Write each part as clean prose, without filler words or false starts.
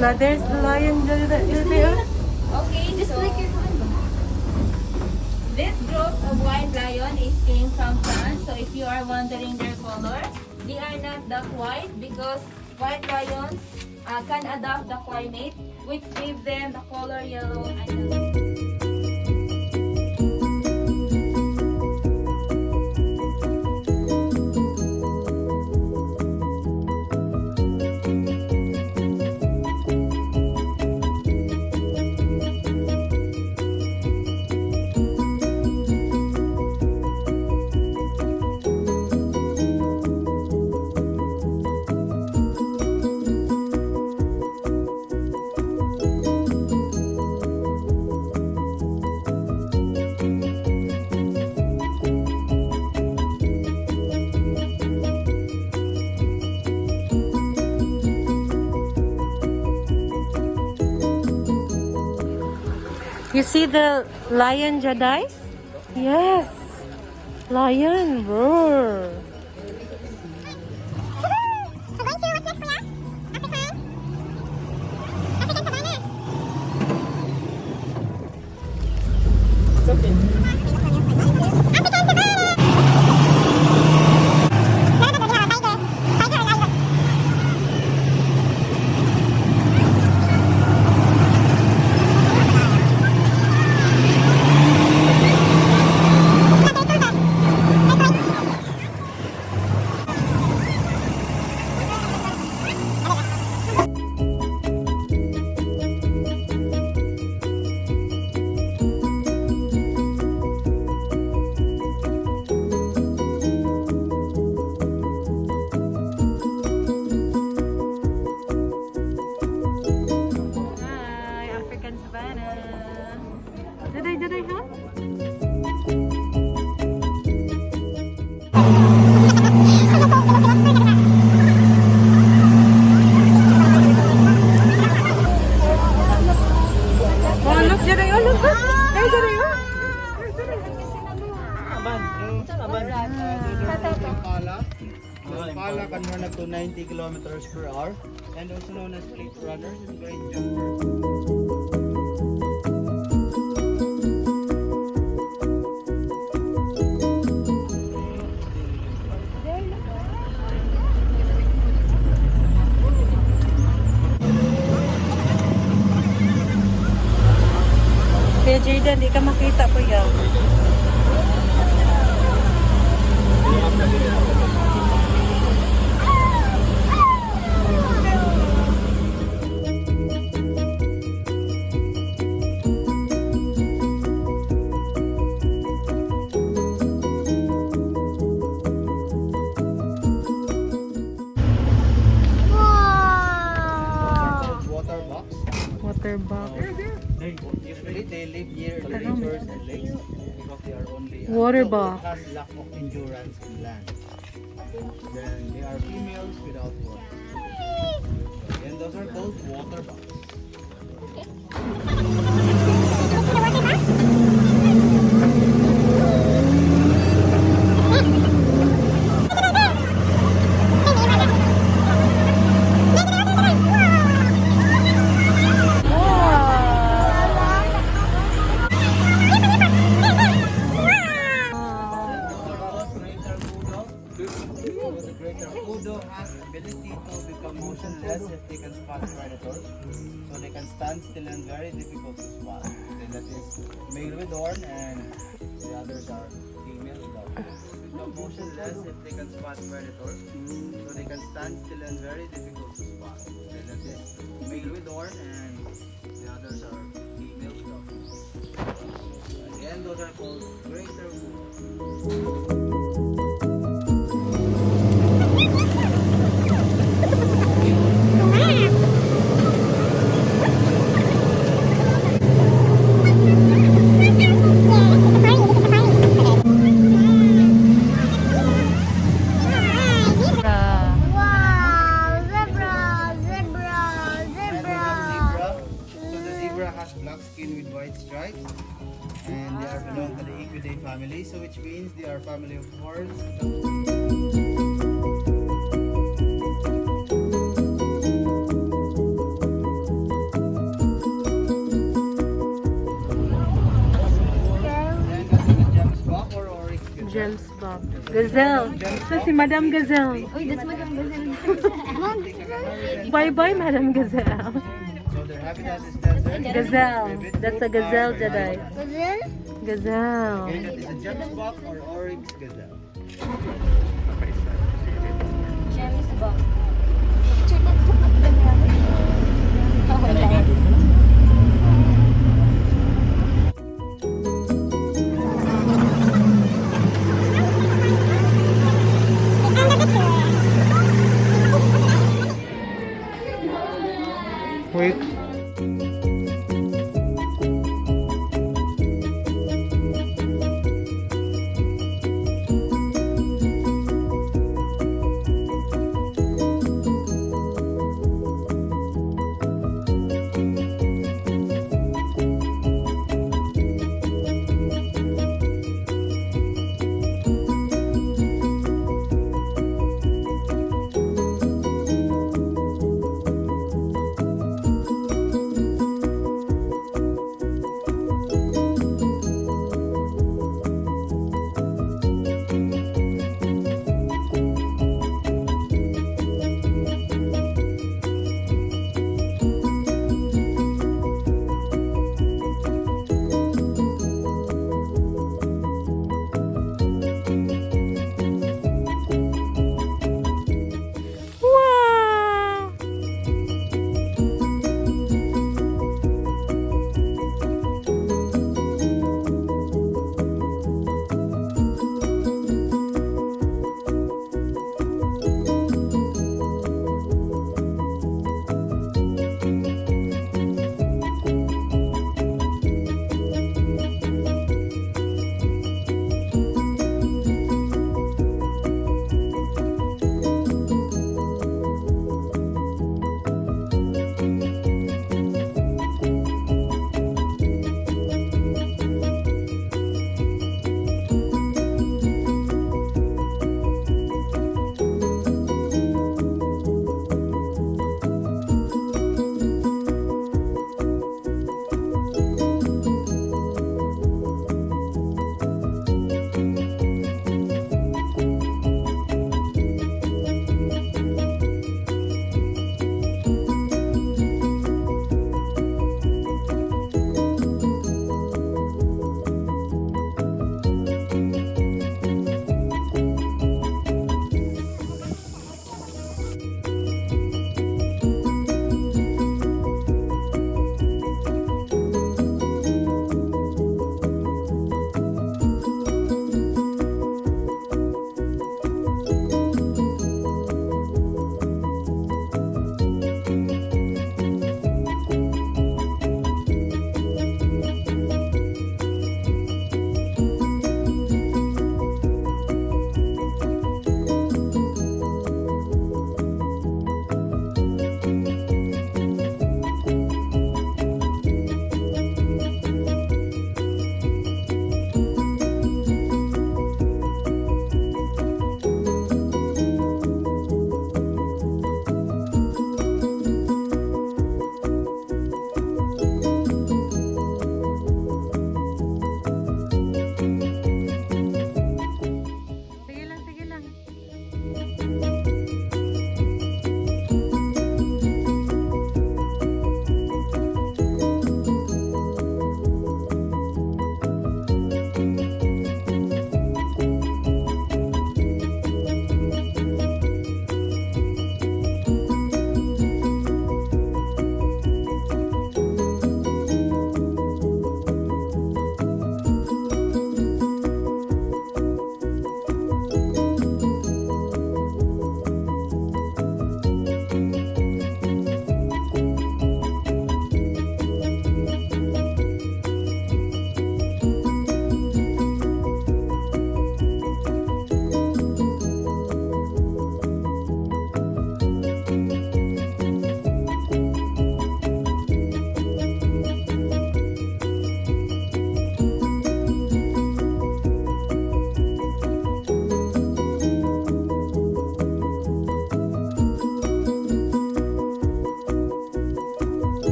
There's the lion there. Okay, this group of white lion is came from France. So if you are wondering their color, they are not dark white because white lions can adapt the climate, which give them the color yellow and You see the lion, Jadai? Yes. Lion, roar. Impala can run up to 90 kilometers per hour and also known as plate runners and great jumpers. Kaya Jada, di ka makita po yan. Water box. Usually they live near the rivers and lakes because they are only Water so box. has lack of endurance in land. Then they are females without water. And those are called water box. The greater kudo has ability to become motionless if they can spot predators. So they can stand still and very difficult to spot. Then that is male with horn and the others are female without horn. Become motionless if they can spot predators. So they can stand still and very difficult to spot. Then that is male with horn and the others are female without horn. Again, those are called greater kudo. Black skin with white stripes, and they are belong to the Equidae family, so which means they are family of horns. James Bob. Gazelle. Ito si Madam Gazelle. Oh, that's Madam Gazelle. Bye-bye, Madam Gazelle. So their habitat is desert. Gazelle. That's a gazelle, Jaday. Gazelle? Gazelle. Okay, that is a gemsbok or oryx gazelle. James Bob. Wait.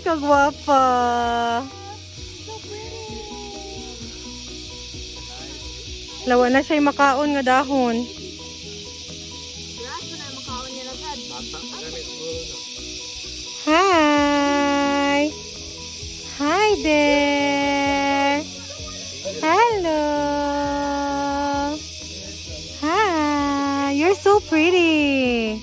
kagwapa. Lawa na siya makaon nga dahon. Hi! Hi there! Hello! Hi! You're so pretty!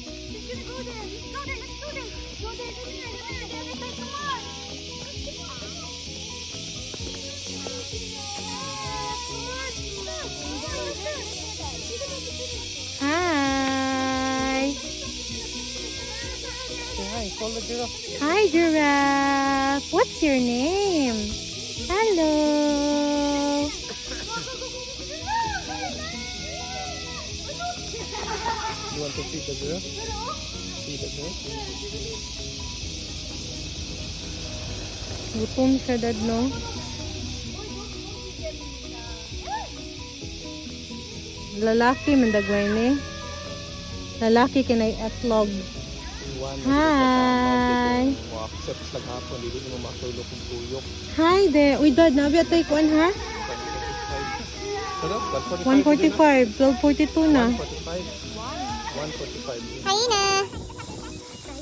Hi! Hi, giraffe! What's your name? Hello! You want to feed the giraffe? Feed the giraffe? Gutom siya, dad, no? Lalaki mandagway ni. Lalaki kinay etlog. Hi. Hi there. Uy, dad, nabi atay kuan ha? 145. 12:42 na. 145. Hyena.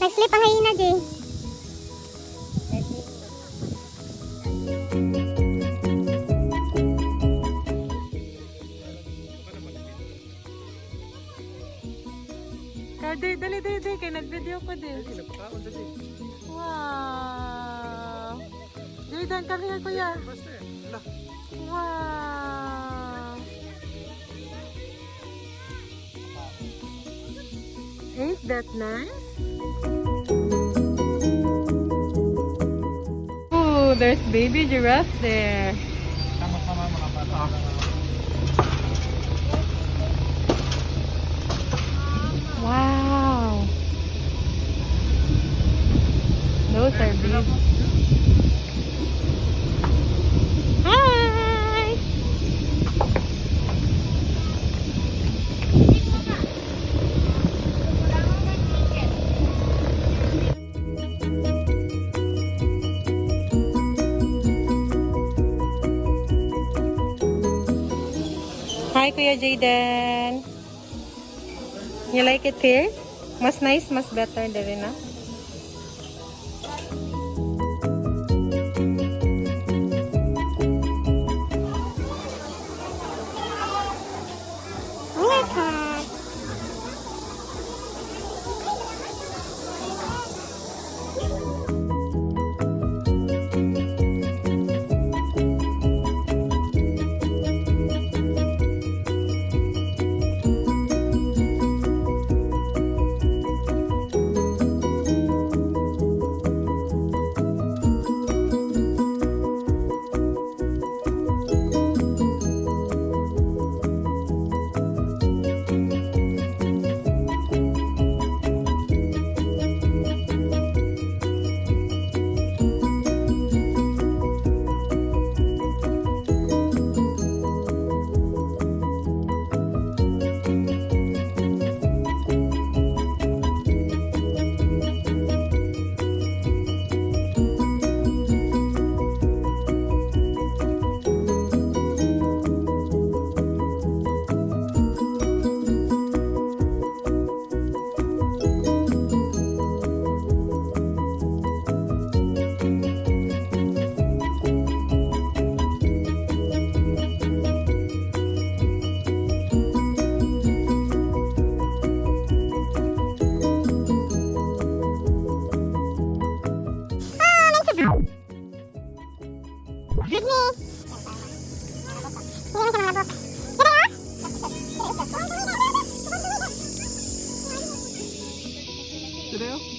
Nag-sleep ang hyena, Jay. Dali, kaya nag-video ko din. Wow. Jaydan, come here, kuya. Wow. Ain't that nice? Oh, there's baby giraffe there. Sama-sama mga bata. Wow. Those are big. Hi. Hi, Kuya Jayden. You like it here? Mas nice, mas better din na.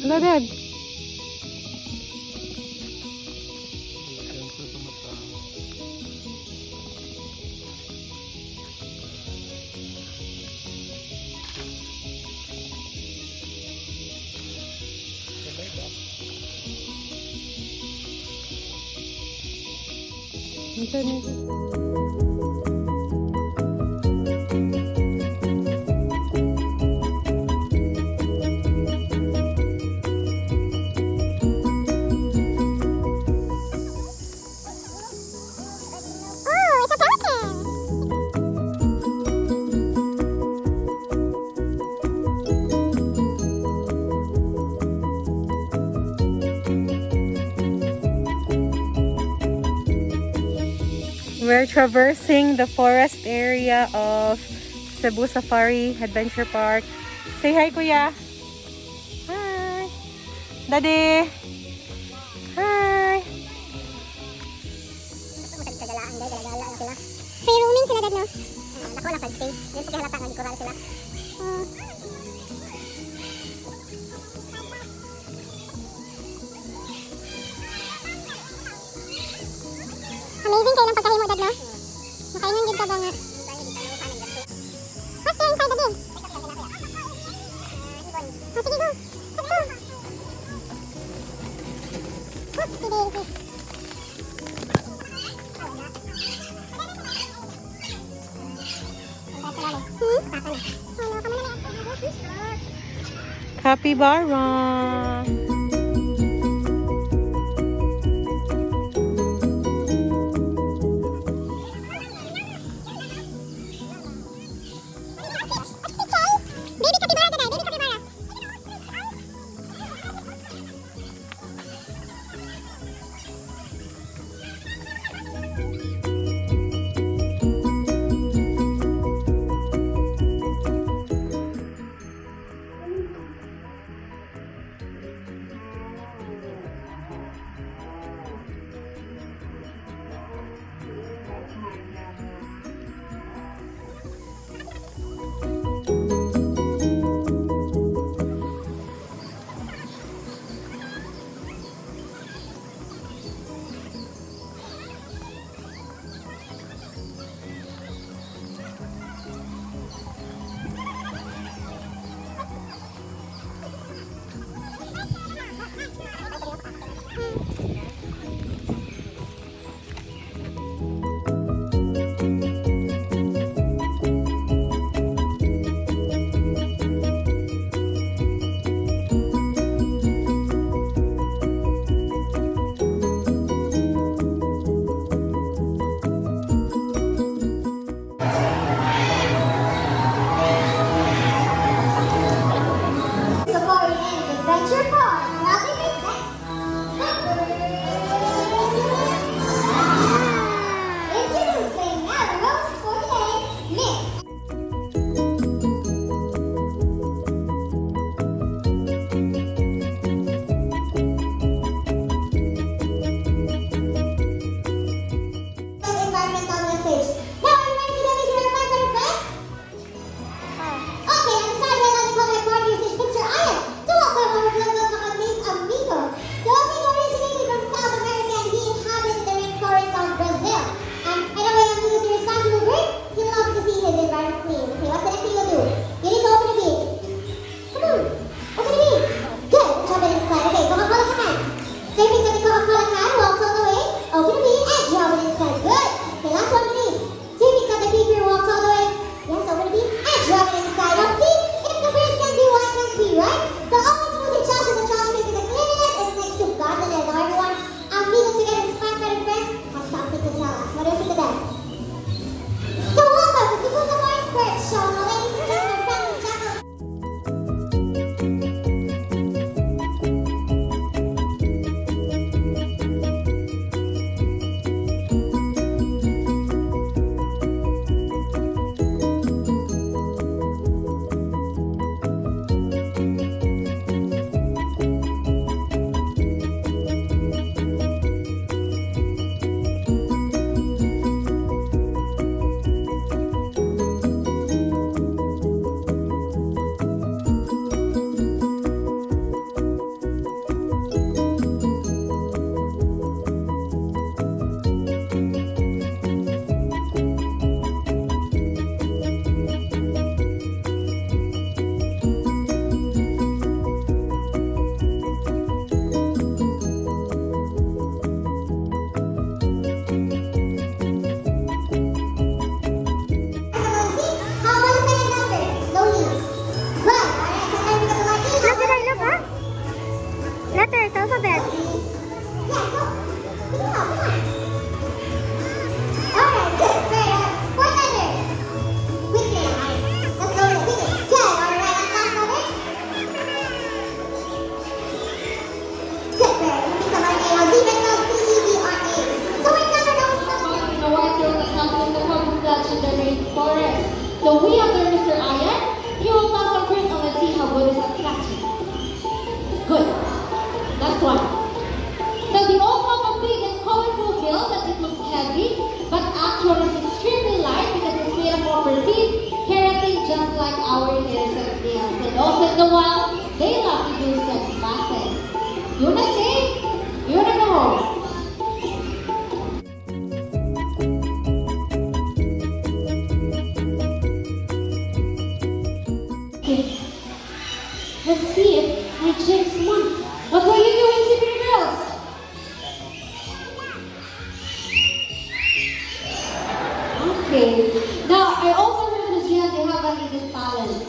Hello, Dad. we're traversing the forest area of Cebu Safari Adventure Park. Say hi, Kuya. Hi. Daddy. Hi. Free roaming sila dad, no? Dako lang kag space. Dili pa halata nga gikural sila. Amazing kayo lang pagkahimo dad, no? Makaingon gid ka ba nga? What's there inside the bin? Oh, sige, go. Let's go. Oops, sige. Capybara. Baby capybara ka, baby capybara. So we have there Mr. Ayan. He will toss some fruit and let's see how good is that catching. Good. Last one. So they also have a big and colorful bill that it looks heavy, but actually it's extremely light because it's made of rubber teeth, keratin just like our hairs and nails. And also in the wild, they love to do sex bathing. You wanna say? You wanna go home? Okay. Let's see if my chicks won. What were you doing, Secret Girls? Okay. Now, I also heard Miss Jan, they have a hidden talent.